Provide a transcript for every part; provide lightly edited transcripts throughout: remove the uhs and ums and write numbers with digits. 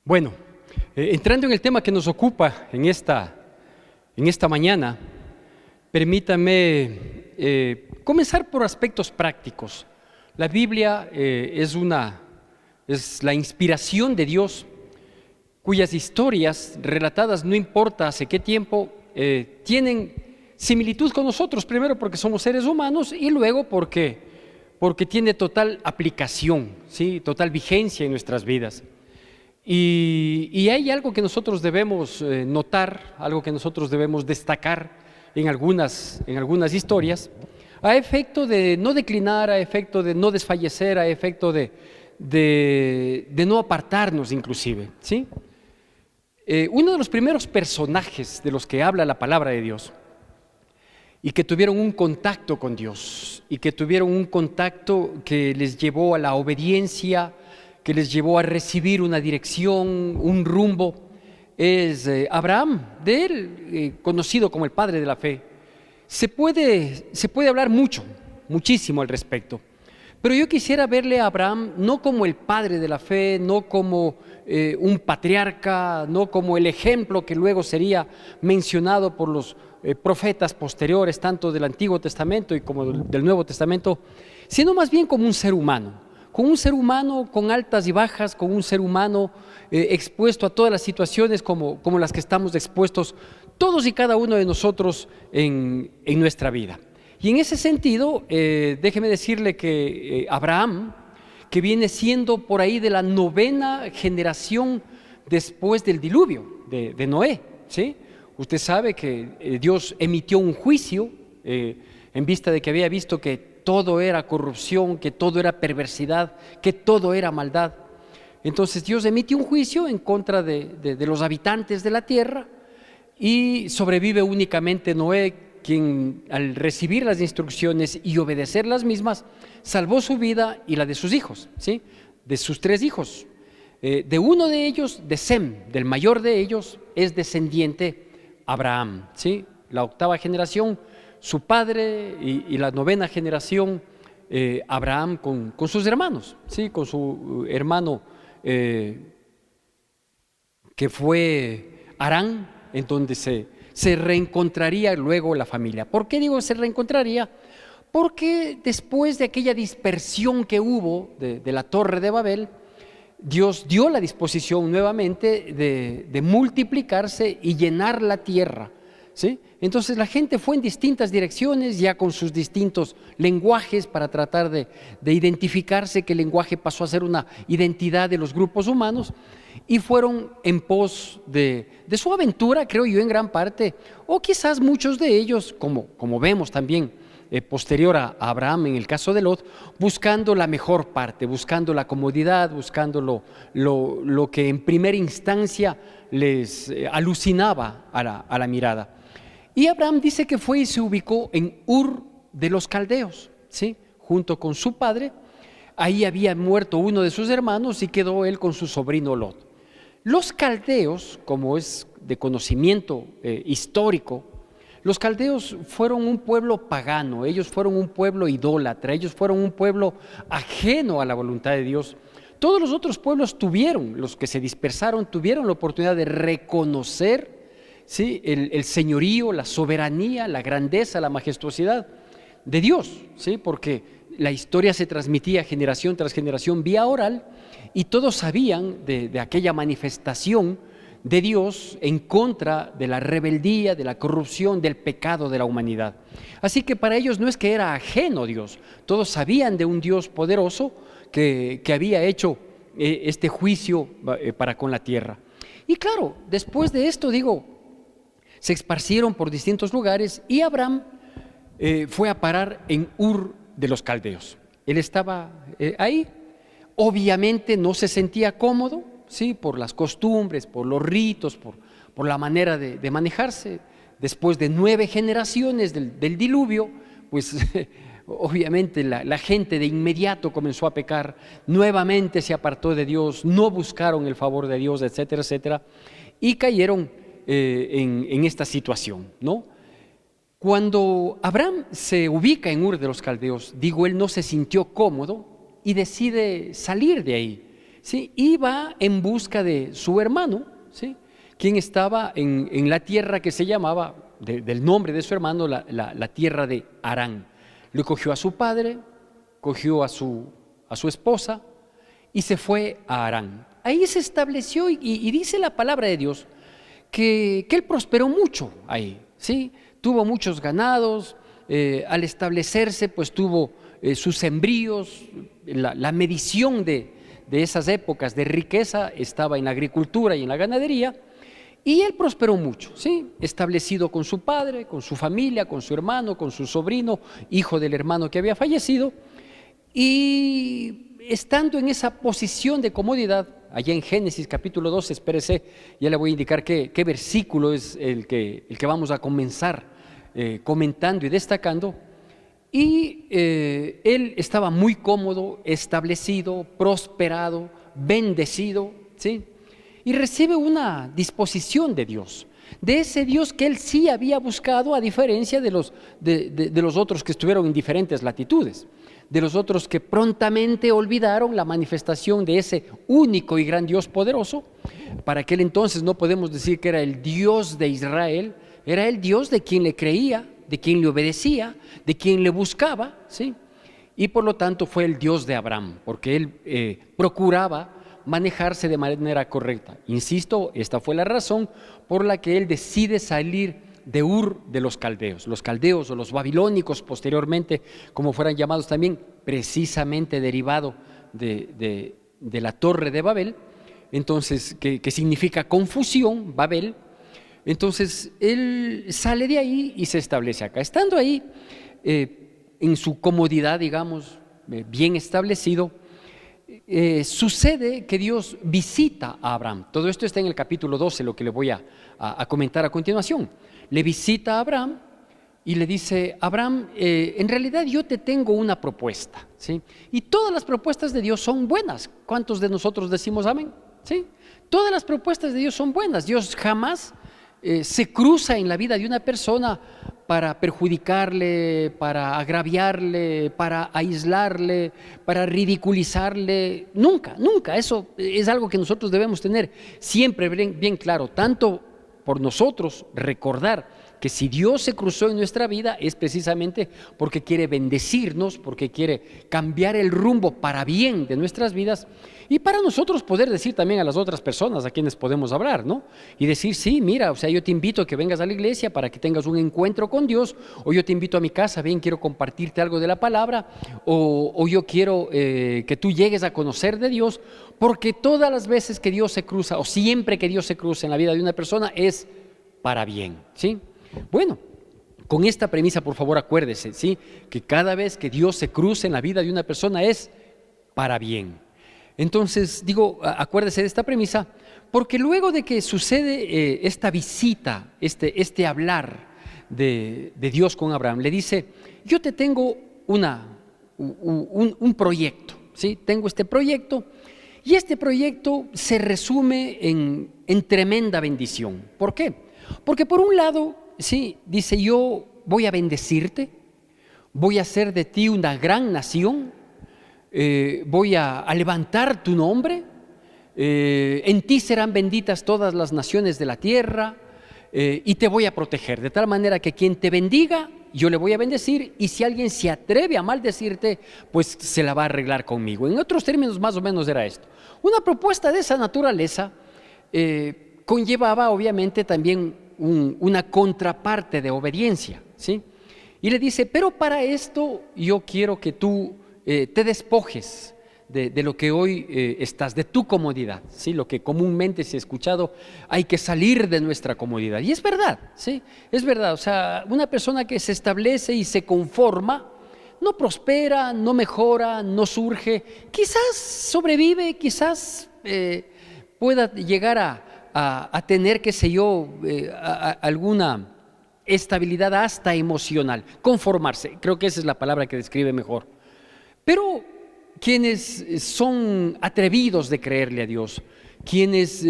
Bueno, entrando en el tema que nos ocupa en esta mañana, permítame comenzar por aspectos prácticos. La Biblia es la inspiración de Dios, cuyas historias relatadas, no importa hace qué tiempo, tienen similitud con nosotros, primero porque somos seres humanos y luego porque tiene total aplicación, ¿sí? Total vigencia en nuestras vidas. Y hay algo que nosotros debemos notar, algo que nosotros debemos destacar en algunas historias, a efecto de no declinar, a efecto de no desfallecer, a efecto de no apartarnos inclusive, ¿sí? Uno de los primeros personajes de los que habla la palabra de Dios y que tuvieron un contacto con Dios y que tuvieron un contacto que les llevó a la obediencia, que les llevó a recibir una dirección, un rumbo, es Abraham, de él conocido como el padre de la fe. Se puede hablar muchísimo al respecto, pero yo quisiera verle a Abraham no como el padre de la fe, no como un patriarca, no como el ejemplo que luego sería mencionado por los profetas posteriores, tanto del Antiguo Testamento y como del Nuevo Testamento, sino más bien como un ser humano, con altas y bajas, con un ser humano expuesto a todas las situaciones como las que estamos expuestos todos y cada uno de nosotros en nuestra vida. Y en ese sentido, déjeme decirle que Abraham, que viene siendo por ahí de la 9ª generación después del diluvio de Noé, ¿sí? Usted sabe que Dios emitió un juicio en vista de que había visto que todo era corrupción, que todo era perversidad, que todo era maldad. Entonces Dios emite un juicio en contra de los habitantes de la tierra y sobrevive únicamente Noé, quien al recibir las instrucciones y obedecer las mismas, salvó su vida y la de sus hijos, ¿sí? De sus 3 hijos. De uno de ellos, de Sem, del mayor de ellos, es descendiente Abraham, ¿sí? La 8ª generación, su padre, y la 9ª generación, Abraham con sus hermanos, ¿sí? Con su hermano que fue Harán, en donde se reencontraría luego la familia. ¿Por qué digo se reencontraría? Porque después de aquella dispersión que hubo de la Torre de Babel, Dios dio la disposición nuevamente de multiplicarse y llenar la tierra, ¿sí? Entonces la gente fue en distintas direcciones, ya con sus distintos lenguajes para tratar de identificarse, que el lenguaje pasó a ser una identidad de los grupos humanos, y fueron en pos de su aventura, creo yo, en gran parte, o quizás muchos de ellos, como vemos también posterior a Abraham en el caso de Lot, buscando la mejor parte, buscando la comodidad, buscando lo que en primera instancia les alucinaba a la mirada. Y Abraham dice que fue y se ubicó en Ur de los Caldeos, ¿sí? Junto con su padre. Ahí había muerto uno de sus hermanos y quedó él con su sobrino Lot. Los caldeos, como es de conocimiento histórico, los caldeos fueron un pueblo pagano, ellos fueron un pueblo idólatra, ellos fueron un pueblo ajeno a la voluntad de Dios. Todos los otros pueblos los que se dispersaron, tuvieron la oportunidad de reconocer, ¿sí?, el señorío, la soberanía, la grandeza, la majestuosidad de Dios, ¿sí? Porque la historia se transmitía generación tras generación vía oral y todos sabían de aquella manifestación de Dios en contra de la rebeldía, de la corrupción, del pecado de la humanidad. Así que para ellos no es que era ajeno Dios, todos sabían de un Dios poderoso que había hecho este juicio para con la tierra. Y claro, después de esto, se esparcieron por distintos lugares y Abraham fue a parar en Ur de los Caldeos. Él estaba ahí, obviamente no se sentía cómodo, ¿sí?, por las costumbres, por los ritos, por la manera de manejarse. Después de 9 generaciones del diluvio, pues obviamente la gente de inmediato comenzó a pecar, nuevamente se apartó de Dios, no buscaron el favor de Dios, etcétera, etcétera, y cayeron en esta situación, ¿no? Cuando Abraham se ubica en Ur de los Caldeos, él no se sintió cómodo, y decide salir de ahí, ¿sí? Y va en busca de su hermano, ¿sí? Quien estaba en la tierra que se llamaba, del nombre de su hermano, la tierra de Harán. Le cogió a su padre, cogió a su esposa y se fue a Harán. Ahí se estableció y dice la palabra de Dios que él prosperó mucho ahí, ¿sí? Tuvo muchos ganados, al establecerse pues tuvo sus sembríos, la medición de esas épocas de riqueza estaba en la agricultura y en la ganadería, y él prosperó mucho, ¿sí? Establecido con su padre, con su familia, con su hermano, con su sobrino, hijo del hermano que había fallecido, y estando en esa posición de comodidad, allá en Génesis capítulo 12, espérese, ya le voy a indicar qué versículo es el que vamos a comenzar comentando y destacando. Y él estaba muy cómodo, establecido, prosperado, bendecido, ¿sí? Y recibe una disposición de Dios, de ese Dios que él sí había buscado, a diferencia de los otros que estuvieron en diferentes latitudes, de los otros que prontamente olvidaron la manifestación de ese único y gran Dios poderoso. Para aquel entonces no podemos decir que era el Dios de Israel, era el Dios de quien le creía, de quien le obedecía, de quien le buscaba, ¿sí? Y por lo tanto fue el Dios de Abraham, porque él procuraba manejarse de manera correcta. Insisto, esta fue la razón por la que él decide salir de Ur de los caldeos o los babilónicos posteriormente, como fueran llamados también, precisamente derivado de la torre de Babel, entonces que significa confusión, Babel. Entonces él sale de ahí y se establece acá. Estando ahí, en su comodidad, digamos, bien establecido, sucede que Dios visita a Abraham. Todo esto está en el capítulo 12, lo que le voy a comentar a continuación. Le visita a Abraham y le dice: Abraham, en realidad yo te tengo una propuesta, ¿sí? Y todas las propuestas de Dios son buenas. ¿Cuántos de nosotros decimos amén? ¿Sí? Todas las propuestas de Dios son buenas. Dios jamás se cruza en la vida de una persona para perjudicarle, para agraviarle, para aislarle, para ridiculizarle. Nunca, nunca. Eso es algo que nosotros debemos tener siempre bien claro, tanto por nosotros recordar que si Dios se cruzó en nuestra vida es precisamente porque quiere bendecirnos, porque quiere cambiar el rumbo para bien de nuestras vidas, y para nosotros poder decir también a las otras personas a quienes podemos hablar, ¿no? Y decir: sí, mira, o sea, yo te invito a que vengas a la iglesia para que tengas un encuentro con Dios, o yo te invito a mi casa, ven, quiero compartirte algo de la palabra, o yo quiero que tú llegues a conocer de Dios, porque todas las veces que Dios se cruza, o siempre que Dios se cruza en la vida de una persona, es para bien, ¿sí? Bueno, con esta premisa, por favor, acuérdese, ¿sí? Que cada vez que Dios se cruza en la vida de una persona es para bien. Entonces, digo, acuérdese de esta premisa, porque luego de que sucede esta visita, este hablar de Dios con Abraham, le dice: yo te tengo un proyecto, ¿sí? Tengo este proyecto, y este proyecto se resume en tremenda bendición. ¿Por qué? Porque por un lado, sí, dice: yo voy a bendecirte, voy a hacer de ti una gran nación, voy a levantar tu nombre, en ti serán benditas todas las naciones de la tierra, y te voy a proteger, de tal manera que quien te bendiga, yo le voy a bendecir, y si alguien se atreve a maldecirte, pues se la va a arreglar conmigo. En otros términos, más o menos era esto. Una propuesta de esa naturaleza conllevaba obviamente también una contraparte de obediencia, ¿sí? Y le dice: pero para esto yo quiero que tú te despojes de lo que hoy estás, de tu comodidad, ¿sí? Lo que comúnmente se ha escuchado: hay que salir de nuestra comodidad. Y es verdad, ¿sí? Es verdad. O sea, una persona que se establece y se conforma no prospera, no mejora, no surge. Quizás sobrevive, quizás pueda llegar a tener, qué sé yo, alguna estabilidad hasta emocional, conformarse. Creo que esa es la palabra que describe mejor. Pero quienes son atrevidos de creerle a Dios, quienes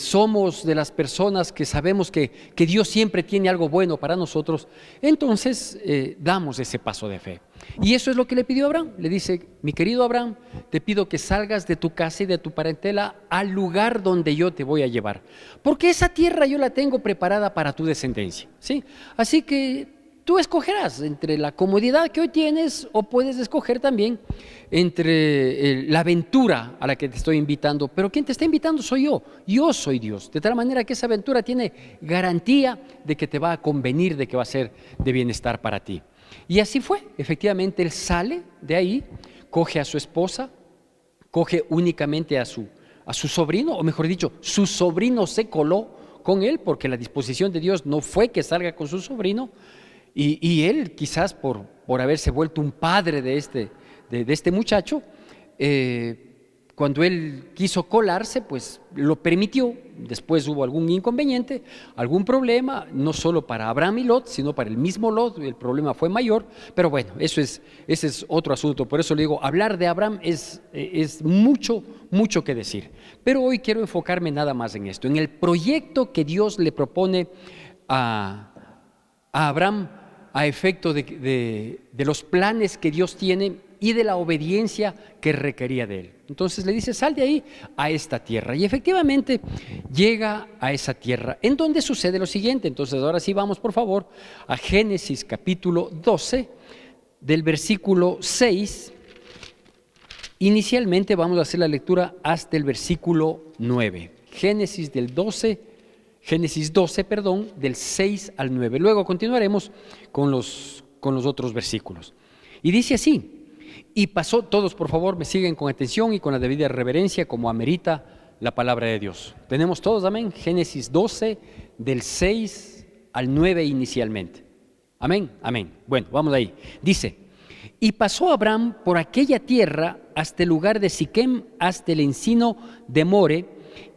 somos de las personas que sabemos que Dios siempre tiene algo bueno para nosotros, entonces damos ese paso de fe. Y eso es lo que le pidió Abraham. Le dice: mi querido Abraham, te pido que salgas de tu casa y de tu parentela al lugar donde yo te voy a llevar, porque esa tierra yo la tengo preparada para tu descendencia, ¿sí? Así que tú escogerás entre la comodidad que hoy tienes, o puedes escoger también entre la aventura a la que te estoy invitando. Pero quien te está invitando soy yo soy Dios, de tal manera que esa aventura tiene garantía de que te va a convenir, de que va a ser de bienestar para ti. Y así fue, efectivamente él sale de ahí, coge a su esposa, coge únicamente a su sobrino, o mejor dicho, su sobrino se coló con él, porque la disposición de Dios no fue que salga con su sobrino, y él quizás por haberse vuelto un padre de este muchacho, cuando él quiso colarse, pues lo permitió. Después hubo algún inconveniente, algún problema, no solo para Abraham y Lot, sino para el mismo Lot. El problema fue mayor, pero bueno, ese es otro asunto. Por eso le digo, hablar de Abraham es mucho que decir. Pero hoy quiero enfocarme nada más en esto, en el proyecto que Dios le propone a Abraham a efecto de los planes que Dios tiene y de la obediencia que requería de él. Entonces le dice: sal de ahí a esta tierra. Y efectivamente llega a esa tierra, en donde sucede lo siguiente. Entonces ahora sí vamos, por favor, a Génesis capítulo 12, del versículo 6. Inicialmente vamos a hacer la lectura hasta el versículo 9. Génesis 12, del 6 al 9. Luego continuaremos con los otros versículos. Y dice así: y pasó, todos por favor me siguen con atención y con la debida reverencia como amerita la palabra de Dios. Tenemos todos, amén. Génesis 12, del 6 al 9 inicialmente. Amén, amén. Bueno, vamos ahí. Dice: y pasó Abraham por aquella tierra hasta el lugar de Siquem, hasta el encino de More,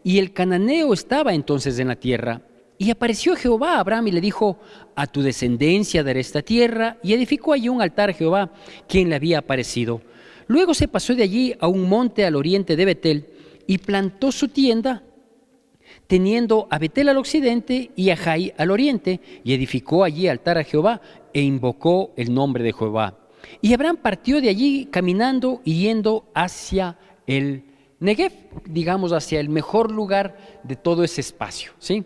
y el cananeo estaba entonces en la tierra. Y apareció Jehová a Abraham y le dijo: a tu descendencia daré esta tierra. Y edificó allí un altar a Jehová, quien le había aparecido. Luego se pasó de allí a un monte al oriente de Betel, y plantó su tienda, teniendo a Betel al occidente y a Jai al oriente, y edificó allí altar a Jehová, e invocó el nombre de Jehová. Y Abraham partió de allí caminando y yendo hacia el Negev, digamos hacia el mejor lugar de todo ese espacio, ¿sí?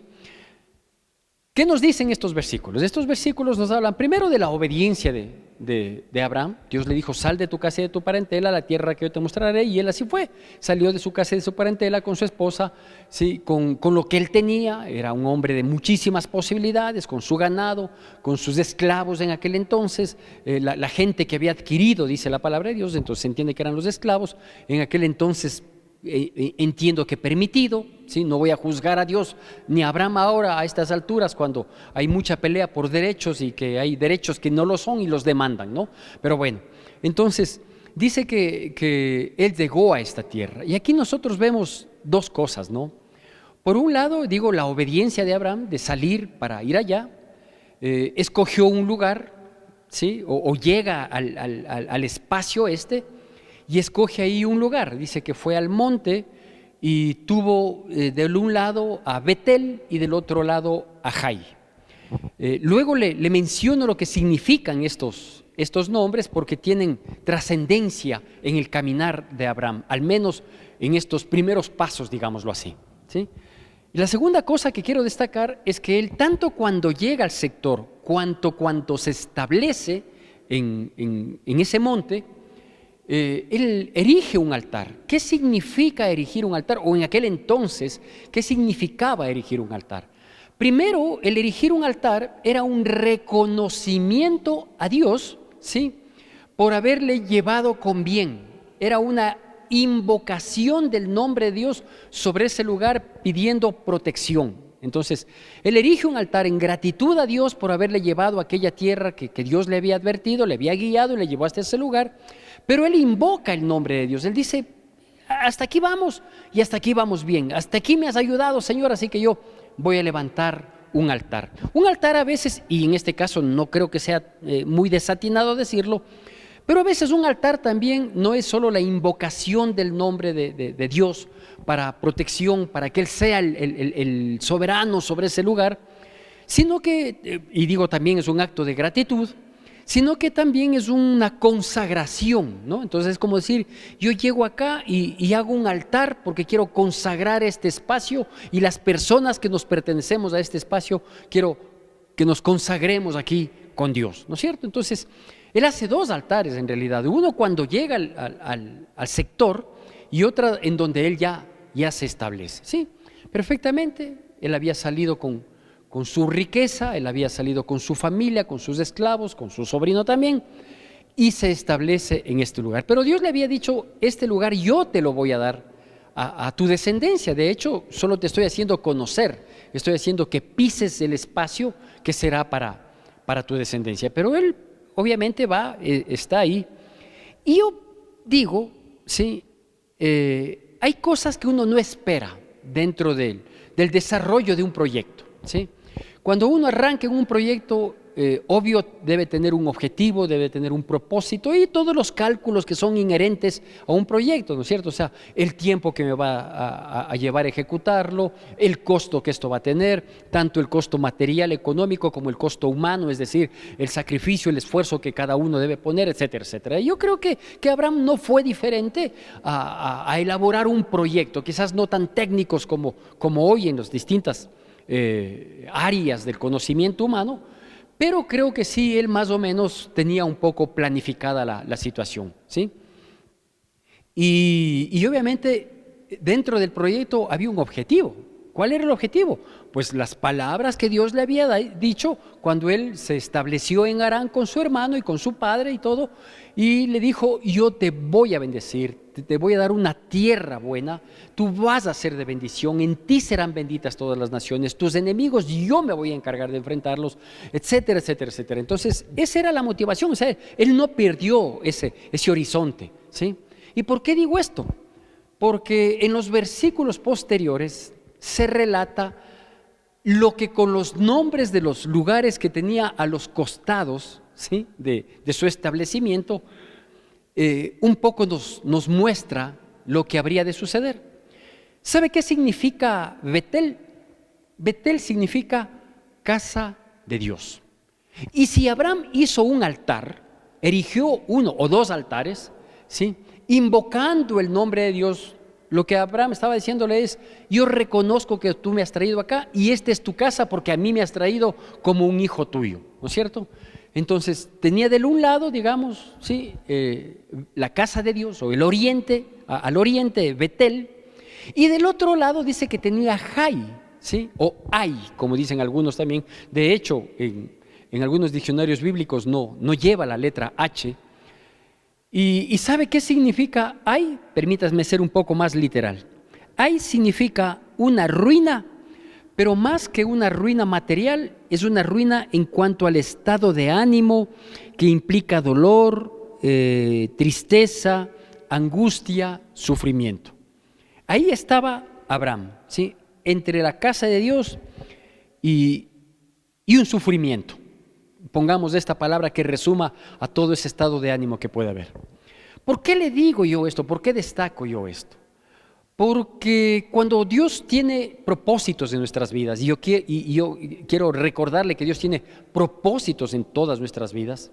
¿Qué nos dicen estos versículos? Estos versículos nos hablan primero de la obediencia de Abraham. Dios le dijo: sal de tu casa y de tu parentela a la tierra que yo te mostraré, y él así fue. Salió de su casa y de su parentela con su esposa, ¿sí? con lo que él tenía. Era un hombre de muchísimas posibilidades, con su ganado, con sus esclavos en aquel entonces, la gente que había adquirido, dice la palabra de Dios, entonces se entiende que eran los esclavos. En aquel entonces entiendo que permitido, ¿sí? No voy a juzgar a Dios ni a Abraham ahora a estas alturas, cuando hay mucha pelea por derechos y que hay derechos que no lo son y los demandan, ¿no? Pero bueno, entonces dice que él llegó a esta tierra, y aquí nosotros vemos dos cosas, ¿no? Por un lado, digo, la obediencia de Abraham de salir para ir allá. Escogió un lugar, ¿sí? o llega al espacio y escoge ahí un lugar. Dice que fue al monte y tuvo del un lado a Betel y del otro lado a Jai. Luego le menciono lo que significan estos nombres, porque tienen trascendencia en el caminar de Abraham, al menos en estos primeros pasos, digámoslo así, ¿sí? Y la segunda cosa que quiero destacar es que él, tanto cuando llega al sector, cuanto se establece en ese monte, él erige un altar. ¿Qué significa erigir un altar? O en aquel entonces, ¿qué significaba erigir un altar? Primero, el erigir un altar era un reconocimiento a Dios, ¿sí? Por haberle llevado con bien. Era una invocación del nombre de Dios sobre ese lugar, pidiendo protección. Entonces, él erige un altar en gratitud a Dios por haberle llevado a aquella tierra que Dios le había advertido, le había guiado y le llevó hasta ese lugar. Pero él invoca el nombre de Dios. Él dice: hasta aquí vamos y hasta aquí vamos bien. Hasta aquí me has ayudado, Señor, así que yo voy a levantar un altar. Un altar a veces, y en este caso no creo que sea muy desatinado decirlo, pero a veces un altar también no es solo la invocación del nombre de Dios para protección, para que Él sea el soberano sobre ese lugar, sino que, y digo también es un acto de gratitud, sino que también es una consagración, ¿no? Entonces es como decir, yo llego acá y hago un altar porque quiero consagrar este espacio y las personas que nos pertenecemos a este espacio, quiero que nos consagremos aquí con Dios, ¿no es cierto? Entonces, él hace dos altares en realidad, uno cuando llega al sector y otra en donde él ya se establece, ¿sí? Perfectamente, él había salido con su riqueza, él había salido con su familia, con sus esclavos, con su sobrino también, y se establece en este lugar. Pero Dios le había dicho, este lugar yo te lo voy a dar a tu descendencia. De hecho, solo te estoy haciendo conocer, estoy haciendo que pises el espacio que será para tu descendencia. Pero él obviamente está ahí. Y yo digo, sí, hay cosas que uno no espera dentro del desarrollo de un proyecto, ¿sí? Cuando uno arranca en un proyecto, obvio debe tener un objetivo, debe tener un propósito y todos los cálculos que son inherentes a un proyecto, ¿no es cierto? O sea, el tiempo que me va a llevar a ejecutarlo, el costo que esto va a tener, tanto el costo material, económico, como el costo humano, es decir, el sacrificio, el esfuerzo que cada uno debe poner, etcétera, etcétera. Y yo creo que Abraham no fue diferente a elaborar un proyecto, quizás no tan técnicos como hoy en las distintas áreas del conocimiento humano, pero creo que sí, él más o menos tenía un poco planificada la situación, ¿sí? Y obviamente dentro del proyecto había un objetivo. ¿Cuál era el objetivo? Pues las palabras que Dios le había dicho cuando él se estableció en Harán con su hermano y con su padre y todo, y le dijo, yo te voy a bendecir, te voy a dar una tierra buena, tú vas a ser de bendición, en ti serán benditas todas las naciones, tus enemigos yo me voy a encargar de enfrentarlos, etcétera, etcétera, etcétera. Entonces, esa era la motivación, o sea, él no perdió ese horizonte, ¿sí? ¿Y por qué digo esto? Porque en los versículos posteriores se relata lo que con los nombres de los lugares que tenía a los costados, ¿sí?, de su establecimiento, un poco nos muestra lo que habría de suceder. ¿Sabe qué significa Betel? Betel significa casa de Dios. Y si Abraham hizo un altar, erigió uno o dos altares, ¿sí?, invocando el nombre de Dios, lo que Abraham estaba diciéndole es, yo reconozco que tú me has traído acá y esta es tu casa porque a mí me has traído como un hijo tuyo, ¿no es cierto? Entonces tenía del un lado, digamos, ¿sí?, la casa de Dios o el oriente, al oriente Betel, y del otro lado dice que tenía Jai, ¿sí?, o Ai, como dicen algunos también. De hecho, en algunos diccionarios bíblicos no lleva la letra H. ¿Y sabe qué significa Ai? Permítasme ser un poco más literal. Ai significa una ruina, pero más que una ruina material, es una ruina en cuanto al estado de ánimo que implica dolor, tristeza, angustia, sufrimiento. Ahí estaba Abraham, ¿sí?, entre la casa de Dios y un sufrimiento. Pongamos esta palabra que resuma a todo ese estado de ánimo que puede haber. ¿Por qué le digo yo esto? ¿Por qué destaco yo esto? Porque cuando Dios tiene propósitos en nuestras vidas, y yo quiero recordarle que Dios tiene propósitos en todas nuestras vidas,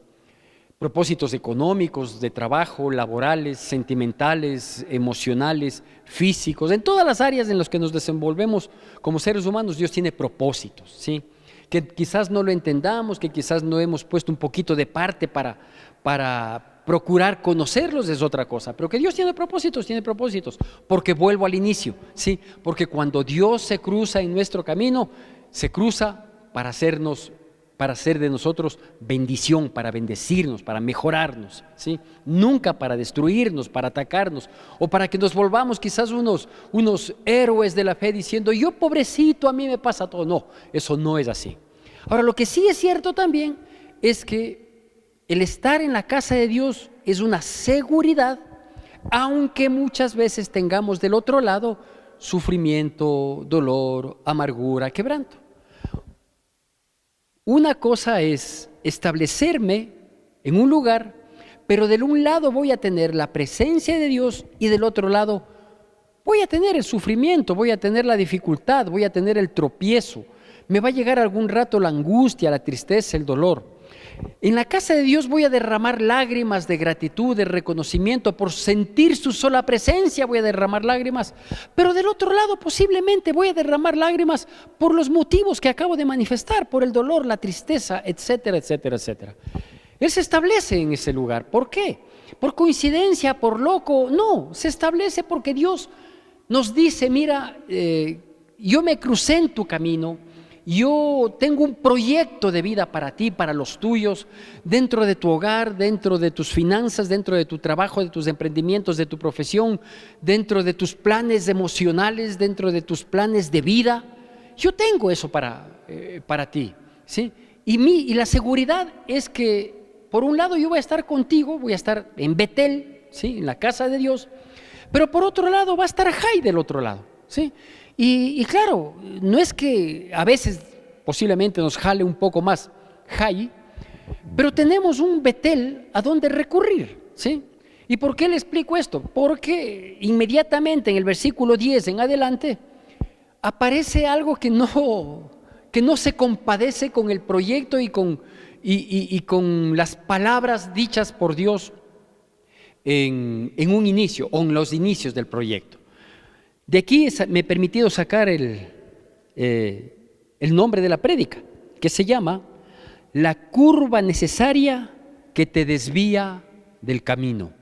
propósitos económicos, de trabajo, laborales, sentimentales, emocionales, físicos, en todas las áreas en las que nos desenvolvemos como seres humanos, Dios tiene propósitos, ¿sí?, que quizás no lo entendamos, que quizás no hemos puesto un poquito de parte para procurar conocerlos, es otra cosa, pero que Dios tiene propósitos, porque vuelvo al inicio, ¿sí?, porque cuando Dios se cruza en nuestro camino, se cruza para hacer de nosotros bendición, para bendecirnos, para mejorarnos, ¿sí?, nunca para destruirnos, para atacarnos, o para que nos volvamos quizás unos héroes de la fe diciendo, yo pobrecito, a mí me pasa todo. No, eso no es así. Ahora, lo que sí es cierto también es que el estar en la casa de Dios es una seguridad, aunque muchas veces tengamos del otro lado sufrimiento, dolor, amargura, quebranto. Una cosa es establecerme en un lugar, pero del un lado voy a tener la presencia de Dios y del otro lado voy a tener el sufrimiento, voy a tener la dificultad, voy a tener el tropiezo. Me va a llegar algún rato la angustia, la tristeza, el dolor. En la casa de Dios voy a derramar lágrimas de gratitud, de reconocimiento, por sentir su sola presencia voy a derramar lágrimas, pero del otro lado posiblemente voy a derramar lágrimas por los motivos que acabo de manifestar, por el dolor, la tristeza, etcétera, etcétera, etcétera. Él se establece en ese lugar. ¿Por qué? ¿Por coincidencia? ¿Por loco? No, se establece porque Dios nos dice, mira, yo me crucé en tu camino, yo tengo un proyecto de vida para ti, para los tuyos, dentro de tu hogar, dentro de tus finanzas, dentro de tu trabajo, de tus emprendimientos, de tu profesión, dentro de tus planes emocionales, dentro de tus planes de vida. Yo tengo eso para ti, ¿sí? Y la seguridad es que, por un lado, yo voy a estar contigo, voy a estar en Betel, ¿sí? En la casa de Dios, pero por otro lado va a estar Jai del otro lado, ¿sí? Y claro, no es que a veces posiblemente nos jale un poco más Jai, pero tenemos un Betel a donde recurrir, ¿sí? ¿Y por qué le explico esto? Porque inmediatamente en el versículo 10 en adelante aparece algo que no se compadece con el proyecto y con las palabras dichas por Dios en un inicio o en los inicios del proyecto. De aquí me he permitido sacar el nombre de la prédica, que se llama La curva necesaria que te desvía del camino.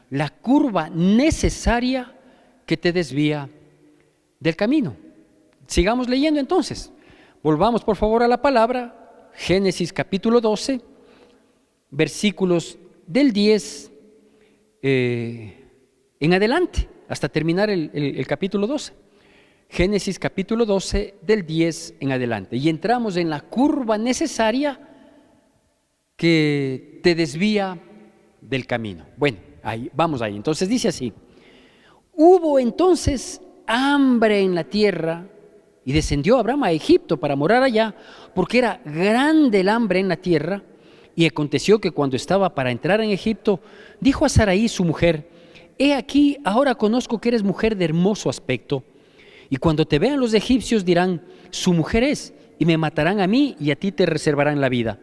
La curva necesaria que te desvía del camino. Sigamos leyendo entonces. Volvamos por favor a la palabra, Génesis capítulo 12, versículos del 10 en adelante, hasta terminar el capítulo 12. Génesis capítulo 12 del 10 en adelante. Y entramos en la curva necesaria que te desvía del camino. Bueno, vamos ahí. Entonces dice así: hubo entonces hambre en la tierra y descendió Abraham a Egipto para morar allá, porque era grande el hambre en la tierra. Y aconteció que cuando estaba para entrar en Egipto, dijo a Sarai su mujer: he aquí, ahora conozco que eres mujer de hermoso aspecto, y cuando te vean los egipcios dirán, su mujer es, y me matarán a mí y a ti te reservarán la vida.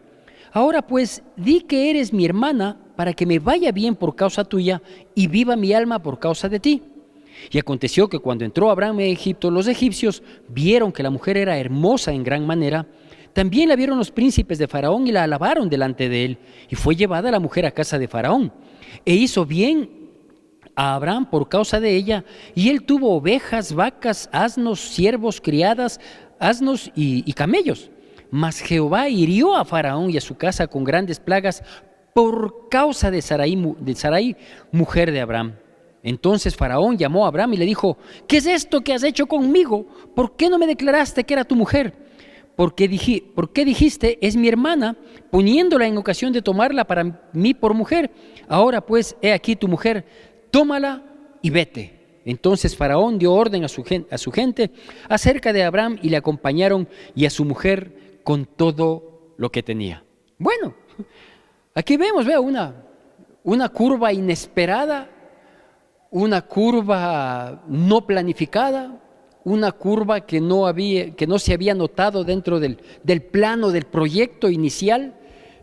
Ahora pues, di que eres mi hermana, para que me vaya bien por causa tuya, y viva mi alma por causa de ti. Y aconteció que cuando entró Abraham a Egipto, los egipcios vieron que la mujer era hermosa en gran manera. También la vieron los príncipes de Faraón y la alabaron delante de él. Y fue llevada la mujer a casa de Faraón. E hizo bien a Abraham por causa de ella, y él tuvo ovejas, vacas, asnos, siervos, criadas, asnos y camellos. Mas Jehová hirió a Faraón y a su casa con grandes plagas por causa de Sarai, mujer de Abraham. Entonces Faraón llamó a Abraham y le dijo: ¿qué es esto que has hecho conmigo? ¿Por qué no me declaraste que era tu mujer? ¿Por qué dijiste, es mi hermana, poniéndola en ocasión de tomarla para mí por mujer? Ahora pues, he aquí tu mujer, tómala y vete. Entonces Faraón dio orden a su gente acerca de Abraham, y le acompañaron, y a su mujer con todo lo que tenía. Bueno, aquí vemos, vea, una curva inesperada, una curva no planificada, una curva que no se había notado dentro del plano del proyecto inicial,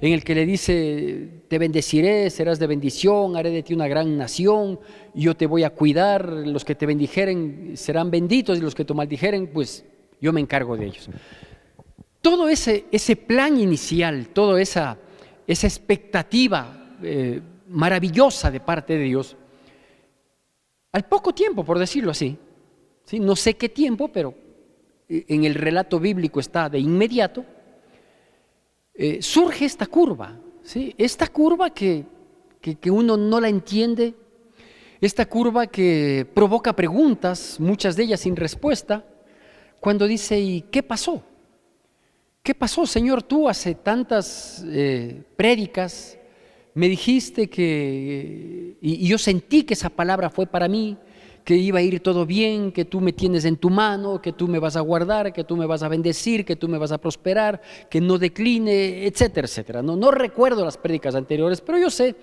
en el que le dice: te bendeciré, serás de bendición, haré de ti una gran nación, yo te voy a cuidar, los que te bendijeren serán benditos, y los que te maldijeren, pues yo me encargo de ellos. Todo ese plan inicial, toda esa expectativa maravillosa de parte de Dios, al poco tiempo, por decirlo así, ¿sí? No sé qué tiempo, pero en el relato bíblico está de inmediato, surge esta curva, ¿sí? Esta curva que uno no la entiende, esta curva que provoca preguntas, muchas de ellas sin respuesta, cuando dice: ¿y qué pasó? ¿Qué pasó, Señor? Tú hace tantas prédicas me dijiste que, y yo sentí que esa palabra fue para mí, que iba a ir todo bien, que tú me tienes en tu mano, que tú me vas a guardar, que tú me vas a bendecir, que tú me vas a prosperar, que no decline, etcétera, etcétera. No recuerdo las prédicas anteriores, pero yo sé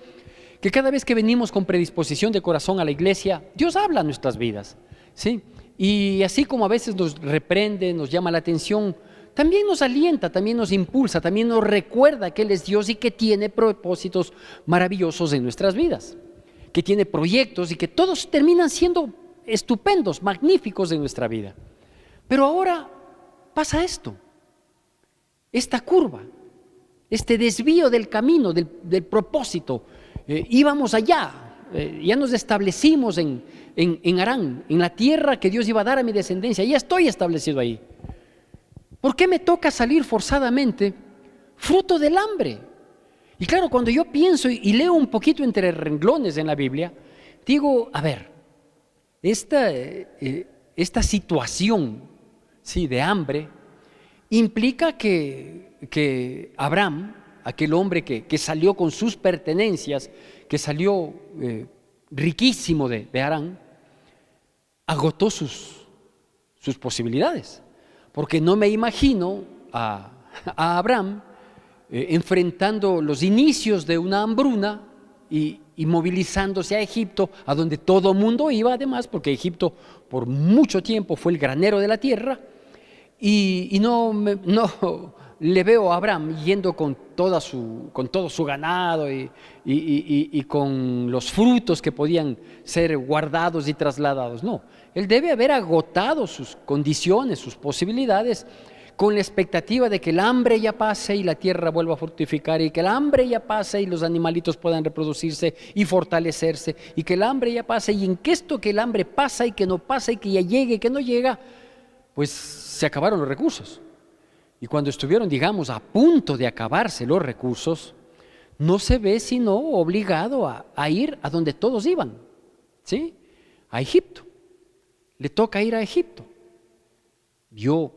que cada vez que venimos con predisposición de corazón a la iglesia, Dios habla a nuestras vidas, ¿sí? Y así como a veces nos reprende, nos llama la atención, también nos alienta, también nos impulsa, también nos recuerda que Él es Dios y que tiene propósitos maravillosos en nuestras vidas, que tiene proyectos y que todos terminan siendo estupendos, magníficos en nuestra vida. Pero ahora pasa esto, esta curva, este desvío del camino, del propósito. Íbamos allá, ya nos establecimos en Harán, en la tierra que Dios iba a dar a mi descendencia, ya estoy establecido ahí. ¿Por qué me toca salir forzadamente? Fruto del hambre. Y claro, cuando yo pienso y leo un poquito entre renglones en la Biblia, digo, a ver, esta situación, sí, de hambre implica que Abraham, aquel hombre que salió con sus pertenencias, que salió riquísimo de Harán, agotó sus posibilidades. Porque no me imagino a Abraham enfrentando los inicios de una hambruna y movilizándose a Egipto, a donde todo mundo iba además, porque Egipto por mucho tiempo fue el granero de la tierra, y no le veo a Abraham yendo con todo su ganado y con los frutos que podían ser guardados y trasladados. No, él debe haber agotado sus condiciones, sus posibilidades, con la expectativa de que el hambre ya pase y la tierra vuelva a fructificar, y que el hambre ya pase y los animalitos puedan reproducirse y fortalecerse, y que el hambre ya pase, y en que esto que el hambre pasa y que no pasa y que ya llegue y que no llega, pues se acabaron los recursos. Y cuando estuvieron, digamos, a punto de acabarse los recursos, no se ve sino obligado a ir a donde todos iban, ¿sí? A Egipto. Le toca ir a Egipto. Yo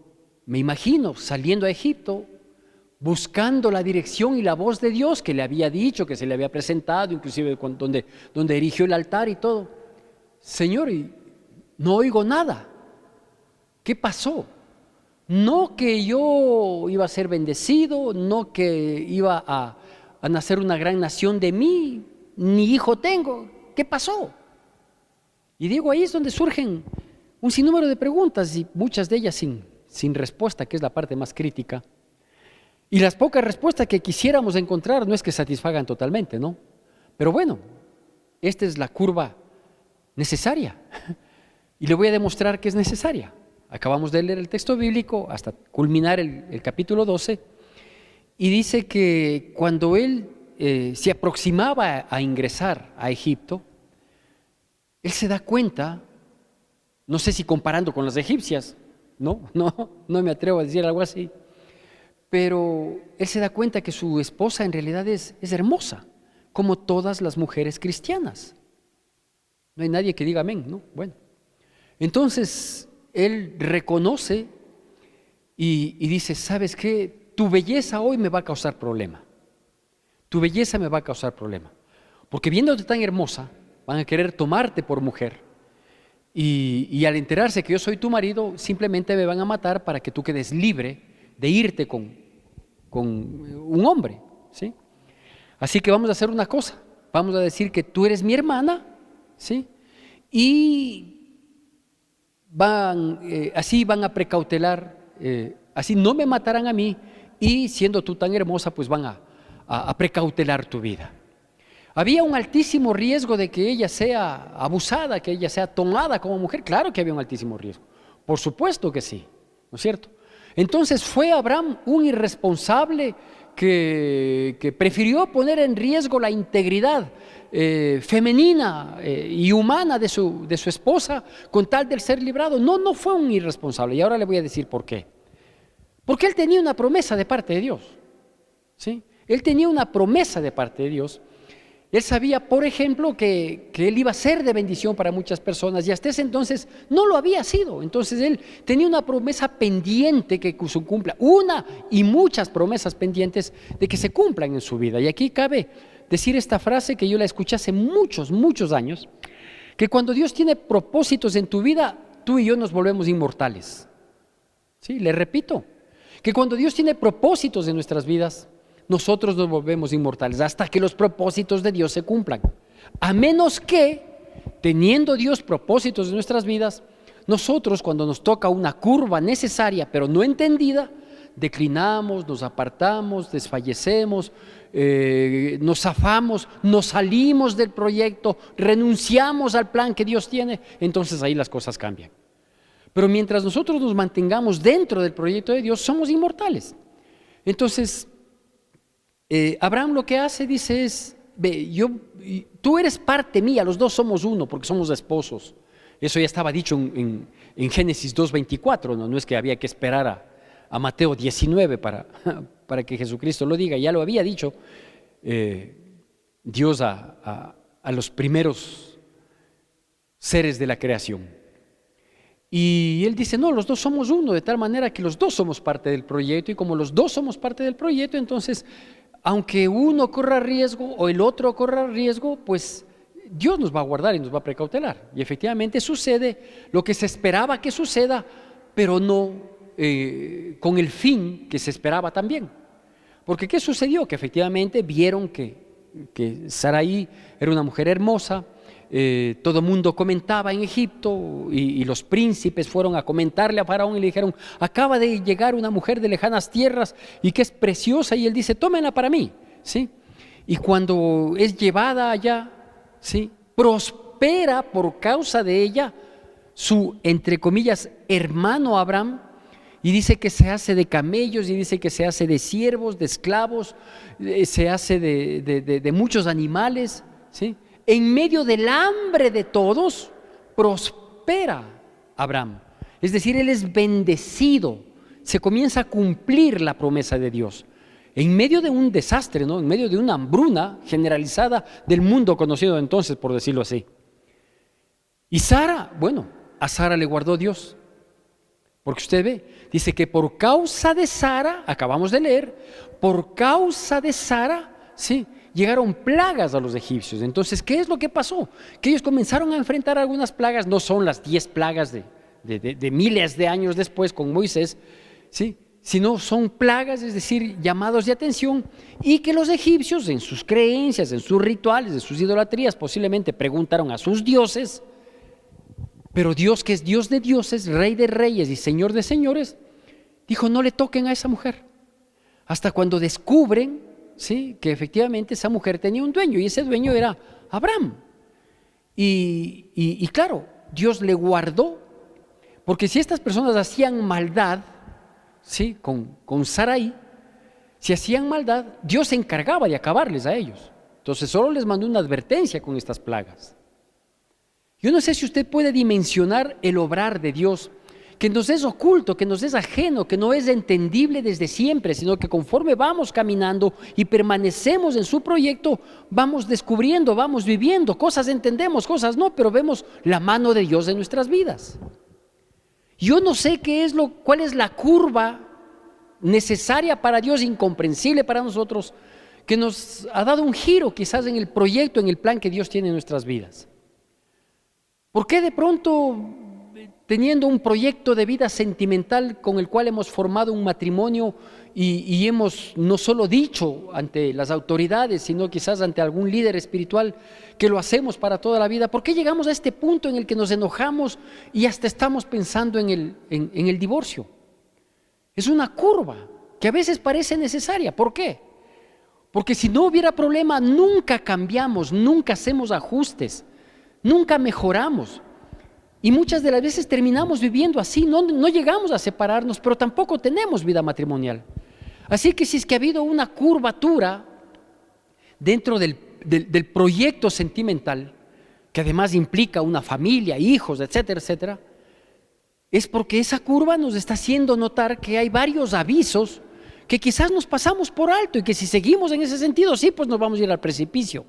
me imagino saliendo a Egipto, buscando la dirección y la voz de Dios que le había dicho, que se le había presentado, inclusive donde erigió el altar y todo. Señor, no oigo nada. ¿Qué pasó? No que yo iba a ser bendecido, no que iba a nacer una gran nación de mí, ni hijo tengo. ¿Qué pasó? Y digo, ahí es donde surgen un sinnúmero de preguntas, y muchas de ellas sin respuesta, que es la parte más crítica. Y las pocas respuestas que quisiéramos encontrar no es que satisfagan totalmente, ¿no? Pero bueno, esta es la curva necesaria. Y le voy a demostrar que es necesaria. Acabamos de leer el texto bíblico hasta culminar el capítulo 12, y dice que cuando él se aproximaba a ingresar a Egipto, él se da cuenta, no sé si comparando con las egipcias, no me atrevo a decir algo así, pero él se da cuenta que su esposa en realidad es hermosa, como todas las mujeres cristianas. No hay nadie que diga amén, ¿no? Bueno, entonces él reconoce y dice, ¿sabes qué? Tu belleza hoy me va a causar problema. Tu belleza me va a causar problema. Porque viéndote tan hermosa, van a querer tomarte por mujer. Y al enterarse que yo soy tu marido, simplemente me van a matar para que tú quedes libre de irte con un hombre, ¿sí? Así que vamos a hacer una cosa. Vamos a decir que tú eres mi hermana, ¿sí? Y así van a precautelar, así no me matarán a mí, y siendo tú tan hermosa, pues van a precautelar tu vida. ¿Había un altísimo riesgo de que ella sea abusada, que ella sea tomada como mujer? Claro que había un altísimo riesgo, por supuesto que sí, ¿no es cierto? Entonces fue Abraham un irresponsable que prefirió poner en riesgo la integridad femenina y humana de su esposa con tal de ser librado. No fue un irresponsable, y ahora le voy a decir por qué. Porque él tenía una promesa de parte de Dios, ¿sí? Él tenía una promesa de parte de Dios. Él sabía, por ejemplo, que él iba a ser de bendición para muchas personas, y hasta ese entonces no lo había sido. Entonces él tenía una promesa pendiente que se cumpla, una y muchas promesas pendientes de que se cumplan en su vida. Y aquí cabe decir esta frase que yo la escuché hace muchos años, que cuando Dios tiene propósitos en tu vida, tú y yo nos volvemos inmortales. Sí, le repito, que cuando Dios tiene propósitos en nuestras vidas, nosotros nos volvemos inmortales hasta que los propósitos de Dios se cumplan. A menos que, teniendo Dios propósitos en nuestras vidas, nosotros cuando nos toca una curva necesaria pero no entendida, declinamos, nos apartamos, desfallecemos, nos zafamos, nos salimos del proyecto, renunciamos al plan que Dios tiene, entonces ahí las cosas cambian. Pero mientras nosotros nos mantengamos dentro del proyecto de Dios, somos inmortales. Entonces, Abraham lo que hace, dice es, ve, tú eres parte mía, los dos somos uno porque somos esposos. Eso ya estaba dicho en Génesis 2:24, ¿no? No es que había que esperar a Mateo 19 para que Jesucristo lo diga, ya lo había dicho Dios a los primeros seres de la creación. Y él dice, no, los dos somos uno, de tal manera que los dos somos parte del proyecto, y como los dos somos parte del proyecto, entonces, aunque uno corra riesgo o el otro corra riesgo, pues Dios nos va a guardar y nos va a precautelar. Y efectivamente sucede lo que se esperaba que suceda, pero no con el fin que se esperaba también. Porque ¿qué sucedió? Que efectivamente vieron que Sarai era una mujer hermosa. Todo el mundo comentaba en Egipto y los príncipes fueron a comentarle a Faraón y le dijeron, acaba de llegar una mujer de lejanas tierras y que es preciosa, y él dice, tómenla para mí, ¿sí? Y cuando es llevada allá, ¿sí?, prospera por causa de ella su, entre comillas, hermano Abraham, y dice que se hace de camellos, y dice que se hace de siervos, de esclavos, se hace de muchos animales, ¿sí? En medio del hambre de todos, prospera Abraham. Es decir, él es bendecido, se comienza a cumplir la promesa de Dios. En medio de un desastre, ¿no? En medio de una hambruna generalizada del mundo conocido entonces, por decirlo así. Y Sara, bueno, a Sara le guardó Dios. Porque usted ve, dice que por causa de Sara, acabamos de leer, por causa de Sara, sí, llegaron plagas a los egipcios. Entonces, ¿qué es lo que pasó? Que ellos comenzaron a enfrentar algunas plagas, no son las 10 plagas de miles de años después con Moisés, ¿sí?, sino son plagas, es decir, llamados de atención, y que los egipcios en sus creencias, en sus rituales, en sus idolatrías, posiblemente preguntaron a sus dioses, pero Dios, que es Dios de dioses, Rey de reyes y Señor de señores, dijo, no le toquen a esa mujer, hasta cuando descubren, ¿sí?, que efectivamente esa mujer tenía un dueño, y ese dueño era Abraham. Y claro, Dios le guardó, porque si estas personas hacían maldad, ¿sí?, con Sarai, si hacían maldad, Dios se encargaba de acabarles a ellos. Entonces solo les mandó una advertencia con estas plagas. Yo no sé si usted puede dimensionar el obrar de Dios, que nos es oculto, que nos es ajeno, que no es entendible desde siempre, sino que conforme vamos caminando y permanecemos en su proyecto, vamos descubriendo, vamos viviendo, cosas entendemos, cosas no, pero vemos la mano de Dios en nuestras vidas. Yo no sé cuál es la curva necesaria para Dios, incomprensible para nosotros, que nos ha dado un giro quizás en el proyecto, en el plan que Dios tiene en nuestras vidas. ¿Por qué de pronto, teniendo un proyecto de vida sentimental con el cual hemos formado un matrimonio y hemos no solo dicho ante las autoridades, sino quizás ante algún líder espiritual que lo hacemos para toda la vida, ¿por qué llegamos a este punto en el que nos enojamos y hasta estamos pensando en el divorcio? Es una curva que a veces parece necesaria. ¿Por qué? Porque si no hubiera problema, nunca cambiamos, nunca hacemos ajustes, nunca mejoramos. Y muchas de las veces terminamos viviendo así, no llegamos a separarnos, pero tampoco tenemos vida matrimonial. Así que si es que ha habido una curvatura dentro del proyecto sentimental, que además implica una familia, hijos, etcétera, etcétera, es porque esa curva nos está haciendo notar que hay varios avisos que quizás nos pasamos por alto y que si seguimos en ese sentido, sí, pues nos vamos a ir al precipicio.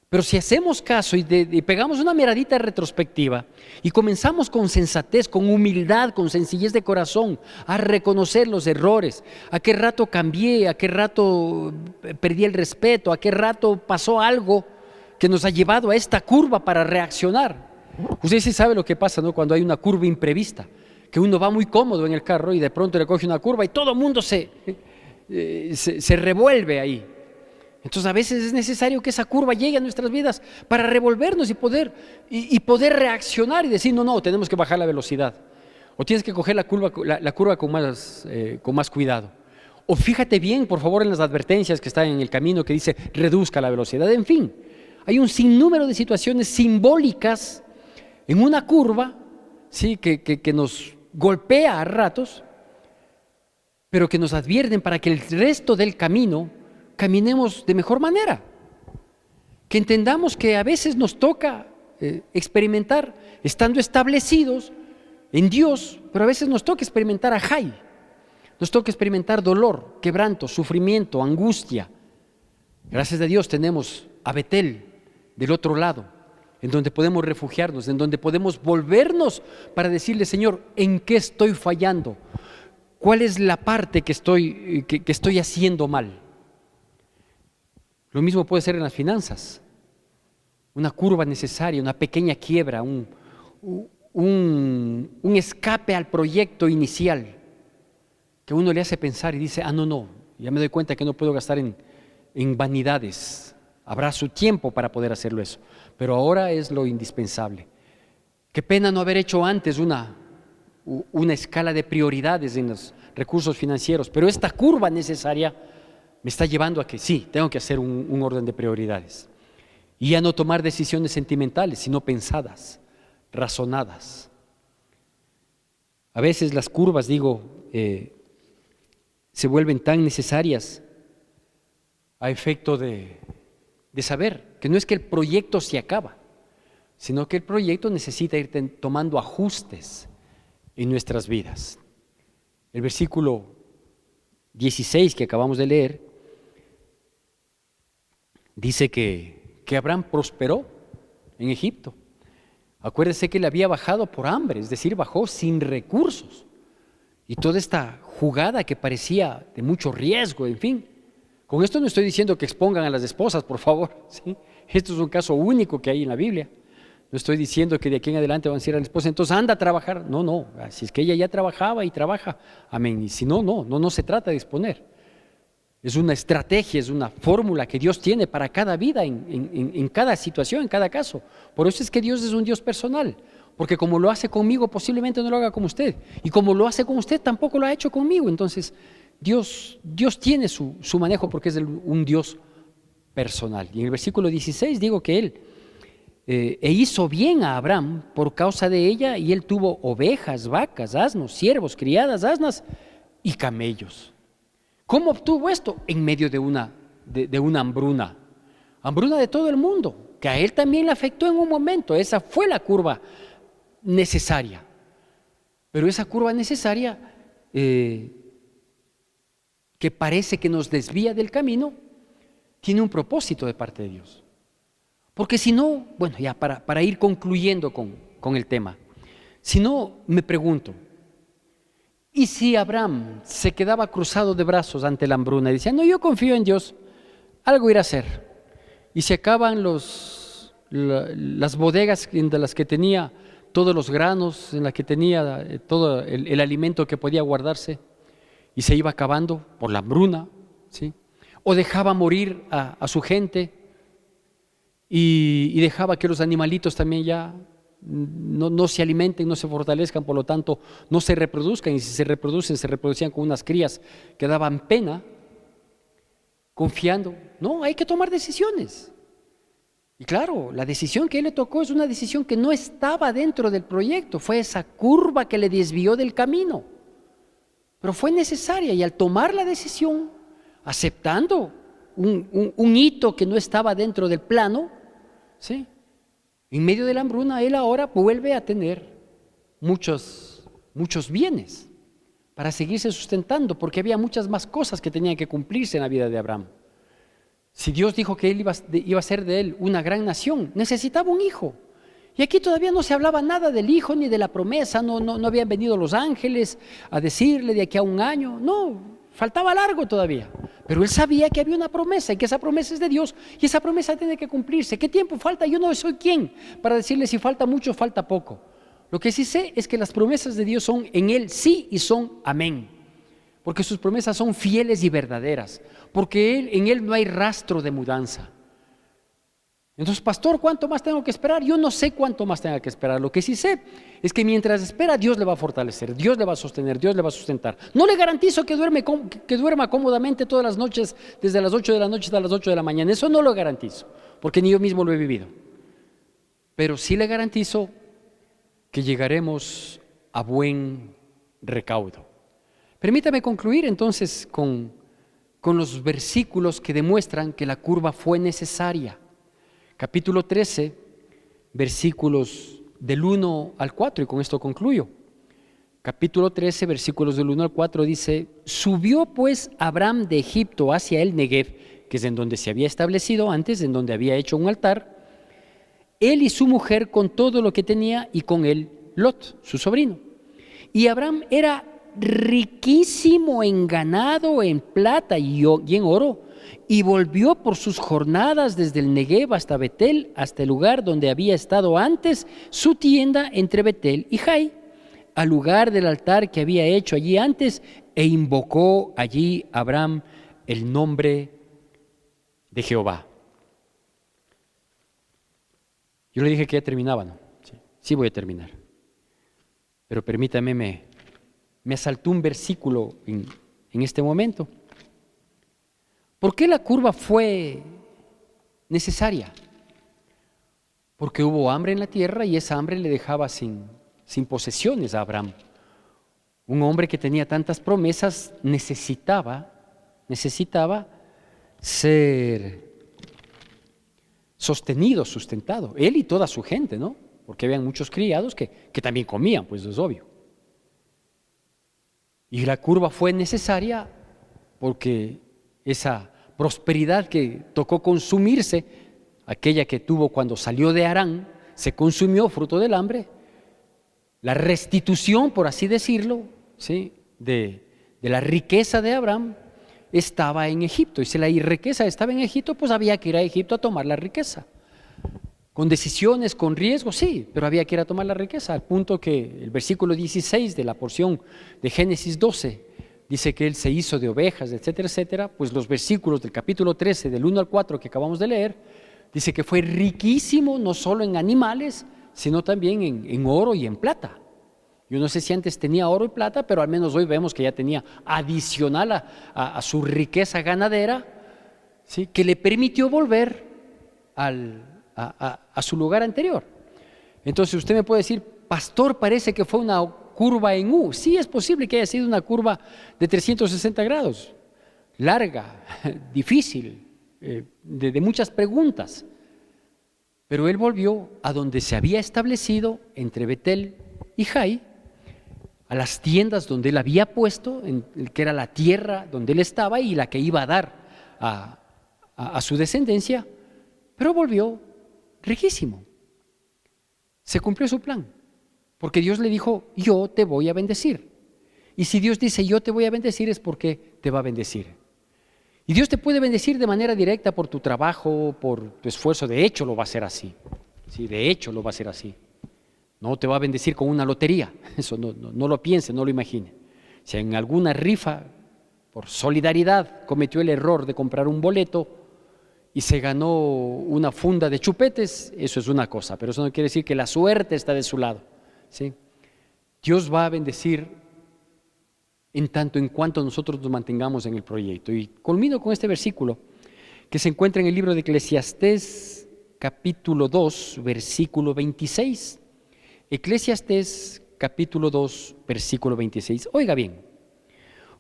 Pero si hacemos caso y pegamos una miradita retrospectiva y comenzamos con sensatez, con humildad, con sencillez de corazón a reconocer los errores, a qué rato cambié, a qué rato perdí el respeto, a qué rato pasó algo que nos ha llevado a esta curva para reaccionar. Usted sí sabe lo que pasa, ¿no?, cuando hay una curva imprevista, que uno va muy cómodo en el carro y de pronto le coge una curva y todo el mundo se revuelve ahí. Entonces a veces es necesario que esa curva llegue a nuestras vidas para revolvernos y poder reaccionar y decir, no, tenemos que bajar la velocidad. O tienes que coger la curva con más cuidado. O fíjate bien, por favor, en las advertencias que están en el camino que dice reduzca la velocidad. En fin, hay un sinnúmero de situaciones simbólicas en una curva, ¿sí? que nos golpea a ratos, pero que nos advierten para que el resto del camino caminemos de mejor manera. Que entendamos que a veces nos toca experimentar, estando establecidos en Dios, pero a veces nos toca experimentar ajay, nos toca experimentar dolor, quebranto, sufrimiento, angustia. Gracias a Dios tenemos a Betel del otro lado, en donde podemos refugiarnos, en donde podemos volvernos para decirle, Señor, ¿en qué estoy fallando? ¿Cuál es la parte que estoy haciendo mal? Lo mismo puede ser en las finanzas. Una curva necesaria, una pequeña quiebra, un escape al proyecto inicial que uno le hace pensar y dice, no, ya me doy cuenta que no puedo gastar en vanidades. Habrá su tiempo para poder hacerlo eso, pero ahora es lo indispensable. Qué pena no haber hecho antes una escala de prioridades en los recursos financieros, pero esta curva necesaria me está llevando a que sí, tengo que hacer un orden de prioridades y a no tomar decisiones sentimentales, sino pensadas, razonadas. A veces las curvas, se vuelven tan necesarias a efecto de saber que no es que el proyecto se acaba, sino que el proyecto necesita ir tomando ajustes en nuestras vidas. El versículo 16 que acabamos de leer dice que Abraham prosperó en Egipto. Acuérdese que él había bajado por hambre, es decir, bajó sin recursos. Y toda esta jugada que parecía de mucho riesgo, en fin. Con esto no estoy diciendo que expongan a las esposas, por favor, ¿sí? Esto es un caso único que hay en la Biblia. No estoy diciendo que de aquí en adelante van a decir a la esposa, entonces anda a trabajar. No, si es que ella ya trabajaba y trabaja, amén. Y si no se trata de exponer. Es una estrategia, es una fórmula que Dios tiene para cada vida, en cada situación, en cada caso. Por eso es que Dios es un Dios personal. Porque como lo hace conmigo, posiblemente no lo haga con usted. Y como lo hace con usted, tampoco lo ha hecho conmigo. Entonces, Dios tiene su manejo porque es un Dios personal. Y en el versículo 16 digo que Él hizo bien a Abraham por causa de ella, y él tuvo ovejas, vacas, asnos, siervos, criadas, asnas y camellos. ¿Cómo obtuvo esto? En medio de una hambruna de todo el mundo, que a él también le afectó en un momento. Esa fue la curva necesaria. Pero esa curva necesaria que parece que nos desvía del camino, tiene un propósito de parte de Dios. Porque si no, bueno, ya para ir concluyendo con el tema, si no, me pregunto, ¿y si Abraham se quedaba cruzado de brazos ante la hambruna y decía, no, yo confío en Dios, algo irá a hacer? Y se acaban las bodegas de las que tenía todos los granos, en las que tenía todo el alimento que podía guardarse, y se iba acabando por la hambruna, ¿sí? O dejaba morir a su gente y dejaba que los animalitos también ya no se alimenten, no se fortalezcan, por lo tanto no se reproduzcan, y si se reproducían con unas crías que daban pena, confiando. No, hay que tomar decisiones. Y claro, la decisión que a él le tocó es una decisión que no estaba dentro del proyecto, fue esa curva que le desvió del camino, pero fue necesaria, y al tomar la decisión, aceptando un hito que no estaba dentro del plano, ¿sí? En medio de la hambruna, él ahora vuelve a tener muchos bienes para seguirse sustentando, porque había muchas más cosas que tenían que cumplirse en la vida de Abraham. Si Dios dijo que él iba a ser de él una gran nación, necesitaba un hijo. Y aquí todavía no se hablaba nada del hijo ni de la promesa, no habían venido los ángeles a decirle de aquí a un año, no, faltaba largo todavía. Pero él sabía que había una promesa y que esa promesa es de Dios, y esa promesa tiene que cumplirse. ¿Qué tiempo falta? Yo no soy quien para decirle si falta mucho o falta poco. Lo que sí sé es que las promesas de Dios son en Él sí y son amén. Porque sus promesas son fieles y verdaderas. Porque en Él no hay rastro de mudanza. Entonces, pastor, ¿cuánto más tengo que esperar? Yo no sé cuánto más tenga que esperar. Lo que sí sé es que mientras espera, Dios le va a fortalecer, Dios le va a sostener, Dios le va a sustentar. No le garantizo que duerma cómodamente todas las noches, desde las 8 de la noche hasta las 8 de la mañana. Eso no lo garantizo, porque ni yo mismo lo he vivido. Pero sí le garantizo que llegaremos a buen recaudo. Permítame concluir entonces con los versículos que demuestran que la curva fue necesaria. Capítulo 13, versículos del 1 al 4, y con esto concluyo. Capítulo 13, versículos del 1 al 4 dice: subió pues Abraham de Egipto hacia el Negev, que es en donde se había establecido antes, en donde había hecho un altar, él y su mujer con todo lo que tenía, y con él Lot, su sobrino. Y Abraham era riquísimo en ganado, en plata y en oro, y volvió por sus jornadas desde el Negev hasta Betel, hasta el lugar donde había estado antes su tienda entre Betel y Jai, al lugar del altar que había hecho allí antes, e invocó allí Abraham el nombre de Jehová. Yo le dije que ya terminaba, ¿no? Sí voy a terminar. Pero permítame, me asaltó un versículo en este momento. ¿Por qué la curva fue necesaria? Porque hubo hambre en la tierra y esa hambre le dejaba sin posesiones a Abraham. Un hombre que tenía tantas promesas necesitaba ser sostenido, sustentado, él y toda su gente, ¿no? Porque habían muchos criados que también comían, pues es obvio. Y la curva fue necesaria porque esa prosperidad que tocó consumirse, aquella que tuvo cuando salió de Harán, se consumió fruto del hambre. La restitución, por así decirlo, ¿sí?, de la riqueza de Abraham estaba en Egipto. Y si la riqueza estaba en Egipto, pues había que ir a Egipto a tomar la riqueza. Con decisiones, con riesgos, sí, pero había que ir a tomar la riqueza, al punto que el versículo 16 de la porción de Génesis 12 dice que él se hizo de ovejas, etcétera, etcétera. Pues los versículos del capítulo 13, del 1 al 4 que acabamos de leer, dice que fue riquísimo no solo en animales, sino también en oro y en plata. Yo no sé si antes tenía oro y plata, pero al menos hoy vemos que ya tenía adicional a su riqueza ganadera, ¿sí?, que le permitió volver a su lugar anterior. Entonces usted me puede decir, pastor, parece que fue una curva en U. Sí, es posible que haya sido una curva de 360 grados, larga, difícil, de muchas preguntas. Pero él volvió a donde se había establecido entre Betel y Jai, a las tiendas donde él había puesto, que era la tierra donde él estaba y la que iba a dar a su descendencia, pero volvió riquísimo. Se cumplió su plan, porque Dios le dijo, yo te voy a bendecir. Y si Dios dice, yo te voy a bendecir, es porque te va a bendecir. Y Dios te puede bendecir de manera directa por tu trabajo, por tu esfuerzo. De hecho, lo va a hacer así. Sí, de hecho, lo va a hacer así. No te va a bendecir con una lotería. Eso no lo piense, no lo imagine. Si en alguna rifa, por solidaridad, cometió el error de comprar un boleto y se ganó una funda de chupetes, eso es una cosa, pero eso no quiere decir que la suerte está de su lado, ¿sí? Dios va a bendecir en tanto en cuanto nosotros nos mantengamos en el proyecto. Y culmino con este versículo que se encuentra en el libro de Eclesiastés, capítulo 2, versículo 26. Eclesiastés, capítulo 2, versículo 26. Oiga bien,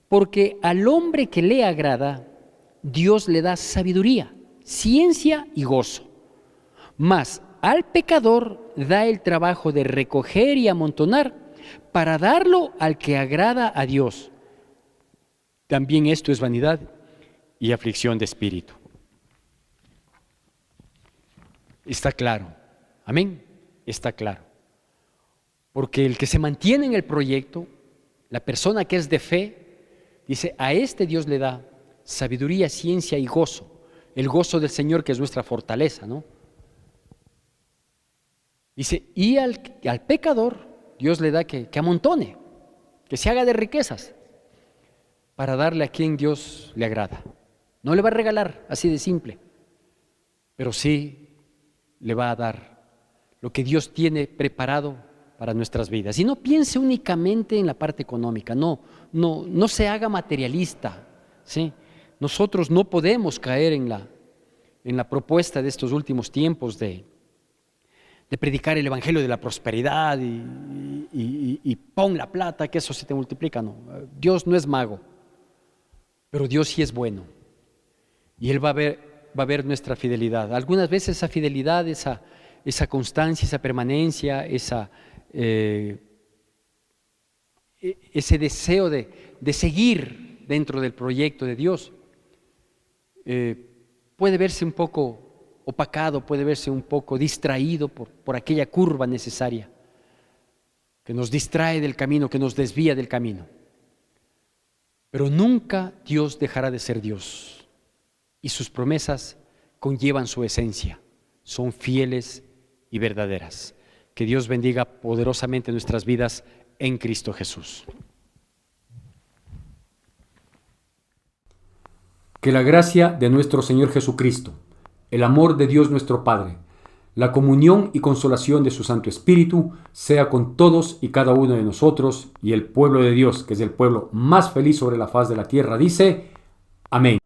porque al hombre que le agrada, Dios le da sabiduría, ciencia y gozo. Mas al pecador da el trabajo de recoger y amontonar para darlo al que agrada a Dios. También esto es vanidad y aflicción de espíritu. Está claro. Amén. Está claro. Porque el que se mantiene en el proyecto, la persona que es de fe, dice, a este Dios le da sabiduría, ciencia y gozo. El gozo del Señor, que es nuestra fortaleza, ¿no? Dice, y al pecador, Dios le da que amontone, que se haga de riquezas, para darle a quien Dios le agrada. No le va a regalar así de simple, pero sí le va a dar, lo que Dios tiene preparado para nuestras vidas. Y no piense únicamente en la parte económica, no se haga materialista, ¿sí? Nosotros no podemos caer en la propuesta de estos últimos tiempos de predicar el evangelio de la prosperidad y pon la plata que eso se te multiplica. No, Dios no es mago, pero Dios sí es bueno y Él va a ver nuestra fidelidad. Algunas veces esa fidelidad, esa constancia, esa permanencia, ese deseo de seguir dentro del proyecto de Dios puede verse un poco opacado, puede verse un poco distraído por aquella curva necesaria que nos distrae del camino, que nos desvía del camino. Pero nunca Dios dejará de ser Dios y sus promesas conllevan su esencia, son fieles y verdaderas. Que Dios bendiga poderosamente nuestras vidas en Cristo Jesús. Que la gracia de nuestro Señor Jesucristo, el amor de Dios nuestro Padre, la comunión y consolación de su Santo Espíritu sea con todos y cada uno de nosotros, y el pueblo de Dios, que es el pueblo más feliz sobre la faz de la tierra, dice: amén.